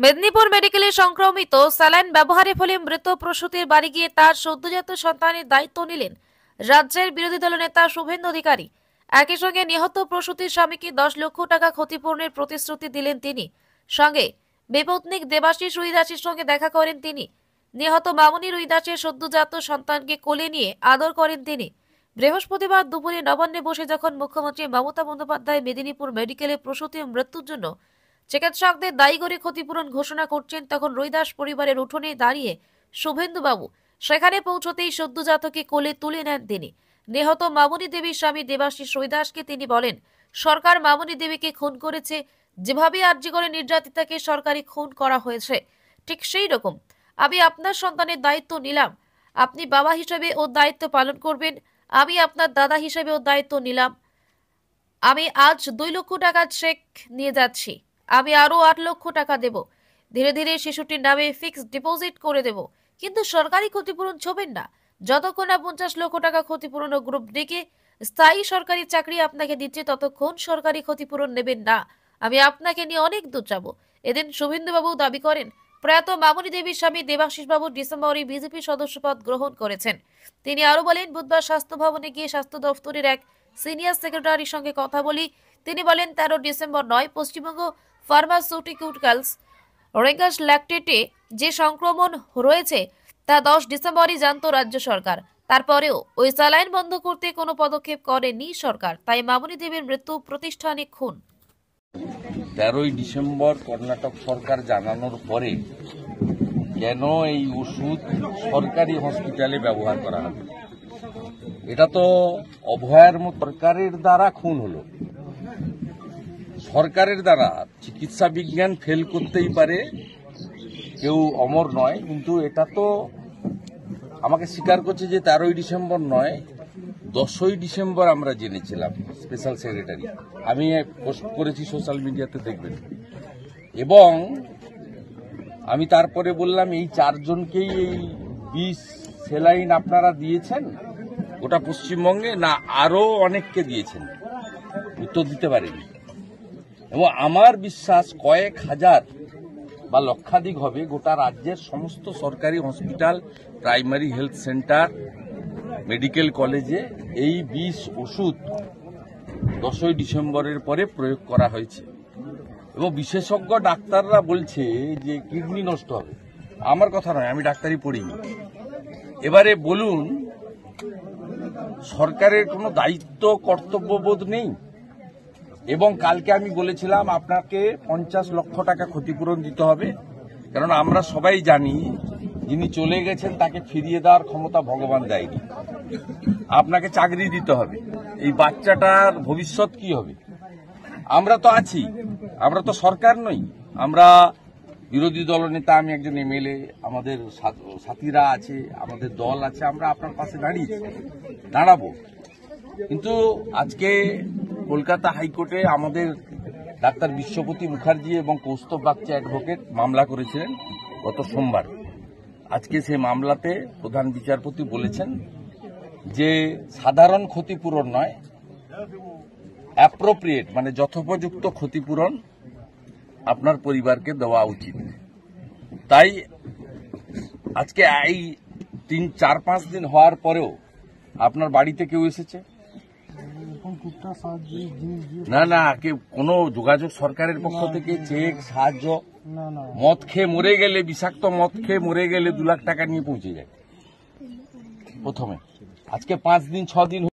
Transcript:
মেদিনীপুর মেডিকেলে সংক্রমিত স্যালাইন ব্যবহারের ফলে মৃত প্রসূতির বাড়ি গিয়ে তার সদ্যজাত সন্তানের দায়িত্ব নিলেন রাজ্যের বিরোধী দল নেতা শুভেন্দু অধিকারী। একই সঙ্গে নিহত প্রসূতির স্বামীকে 10 লক্ষ টাকা ক্ষতিপূরণের প্রতিশ্রুতি দিলেন তিনি। সঙ্গে বেপত্নিক দেবাশিস রুইদাসের সঙ্গে দেখা করেন তিনি। নিহত মামনি রুইদাসের সদ্যজাত সন্তানকে কোলে নিয়ে আদর করেন তিনি। বৃহস্পতিবার দুপুরে নবান্নে বসে যখন মুখ্যমন্ত্রী মমতা বন্দ্যোপাধ্যায় মেদিনীপুর মেডিকেলে প্রসূতির মৃত্যুর জন্য চিকিৎসকদের দায়ী করে ক্ষতিপূরণ ঘোষণা করছেন, তখন রুইদাস পরিবারের উঠোনে দাঁড়িয়ে শুভেন্দুবাবু সেখানে পৌঁছতেই সদ্যজাতকে কোলে তুলে নেন তিনি। নিহত মামনি দেবীর স্বামী দেবাশিস রুইদাসকে তিনি বলেন, সরকার মামনি দেবীকে খুন করেছে, যেভাবে আর্জি করে নির্যাতিতাকে সরকারি খুন করা হয়েছে, ঠিক সেই রকম আমি আপনার সন্তানের দায়িত্ব নিলাম। আপনি বাবা হিসেবে ওর দায়িত্ব পালন করবেন, আমি আপনার দাদা হিসেবে ওর দায়িত্ব নিলাম। আমি আজ 2 লক্ষ টাকার চেক নিয়ে যাচ্ছি, আমি আরো 8 লক্ষ টাকা দেব। ধীরে ধীরে শিশুটির নামে ফিক্সড ডিপোজিট করে দেব, কিন্তু সরকারি ক্ষতিপূরণ ছবেন না যতক্ষণ না 50 লক্ষ টাকা ক্ষতিপূরণ ও গ্রুপ ডেকে স্থায়ী সরকারি চাকরি আপনাকে দিচ্ছে, ততক্ষণ সরকারি ক্ষতিপূরণ নেবেন না। আমি আপনাকে নিয়ে অনেক দূর যাব। এদিন শুভেন্দুবাবু দাবি করেন, প্রয়াত মামনি দেবীর স্বামী দেবাশিস বাবু ডিসেম্বরে বিজেপি সদস্যপদ গ্রহণ করেছেন। তিনি আরো বলেন, বুধবার স্বাস্থ্য ভবনে গিয়ে স্বাস্থ্য দফতরের এক সিনিয়র সেক্রেটারির সঙ্গে কথা বলি। তিনি বলেন, 13 ডিসেম্বর নয়, পশ্চিমবঙ্গ ফার্মাসিউটিক্যালস রেগাস ল্যাকটেটে যে সংক্রমণ রয়েছে তা 10 ডিসেম্বরই জানতো রাজ্য সরকার। তারপরেও ওই স্যালাইন বন্ধ করতে কোনো পদক্ষেপ করেনি সরকার, তাই মামনি দেবীর মৃত্যু প্রতিষ্ঠানিক খুন। 13ই ডিসেম্বর কর্ণাটক সরকার জানানোর পরে কেন এই ওষুধ সরকারি হসপিটালে ব্যবহার করা হবে? এটা তো অভয়ার মতো সরকারের দ্বারা খুন হলো। সরকারের দ্বারা চিকিৎসা বিজ্ঞান ফেল করতেই পারে, কেউ অমর নয়, কিন্তু এটা তো আমাকে স্বীকার করছে যে 13ই ডিসেম্বর নয়, 10ই ডিসেম্বর আমরা জেনেছিলাম। স্পেশাল সেক্রেটারি আমি পোস্ট করেছি সোশ্যাল মিডিয়াতে, দেখবেন। এবং আমি তারপরে বললাম, এই 4 জনকেই এই 20 সেলাইন আপনারা দিয়েছেন গোটা পশ্চিমবঙ্গে, না আরো অনেককে দিয়েছেন? উত্তর দিতে পারেনি। এবং আমার বিশ্বাস কয়েক হাজার বা লক্ষাধিক হবে গোটা রাজ্যের সমস্ত সরকারি hospital, primary health centre, medical কলেজে এই 20 ওষুধ 10ই ডিসেম্বরের পরে প্রয়োগ করা হয়েছে। এবং বিশেষজ্ঞ ডাক্তাররা বলছে যে কিডনি নষ্ট হবে। আমার কথা নয়, আমি ডাক্তারি পড়িনি। এবারে বলুন, সরকারের কোনো দায়িত্ব কর্তব্যবোধ নেই? এবং কালকে আমি বলেছিলাম আপনাকে 50 লক্ষ টাকা ক্ষতিপূরণ দিতে হবে, কারণ আমরা সবাই জানি যিনি চলে গেছেন তাকে ফিরিয়ে দেওয়ার ক্ষমতা ভগবান দেয়নি। আপনাকে চাকরি দিতে হবে, এই বাচ্চাটার ভবিষ্যৎ কি হবে? আমরা তো আছি, আমরা তো সরকার নই, আমরা বিরোধী দলনেতা, আমি একজন এমএলএ, আমাদের সাথীরা আছে, আমাদের দল আছে, আমরা আপনার পাশে দাঁড়াবো। কিন্তু আজকে কলকাতা হাইকোর্টে আমাদের ডাক্তার বিশ্বপতি মুখার্জি এবং কৌস্তব বাগচি অ্যাডভোকেট মামলা করেছিলেন গত সোমবার। আজকে সেই মামলাতে প্রধান বিচারপতি বলেছেন যে সাধারণ ক্ষতিপূরণ নয়, অ্যাপ্রোপ্রিয়েট মানে যথোপযুক্ত ক্ষতিপূরণ আপনার পরিবারকে দেওয়া উচিত। তাই আজকে এই 3-4-5 দিন হওয়ার পরেও আপনার বাড়িতে কেউ এসেছে? না না, কেউ কোনো যোগাযোগ সরকারের পক্ষ থেকে চেক সাহায্য? মদ খেয়ে মরে গেলে, বিষাক্ত মদ খেয়ে মরে গেলে 2 লাখ টাকা নিয়ে পৌঁছে যায় প্রথমে। আজকে 5 দিন 6 দিন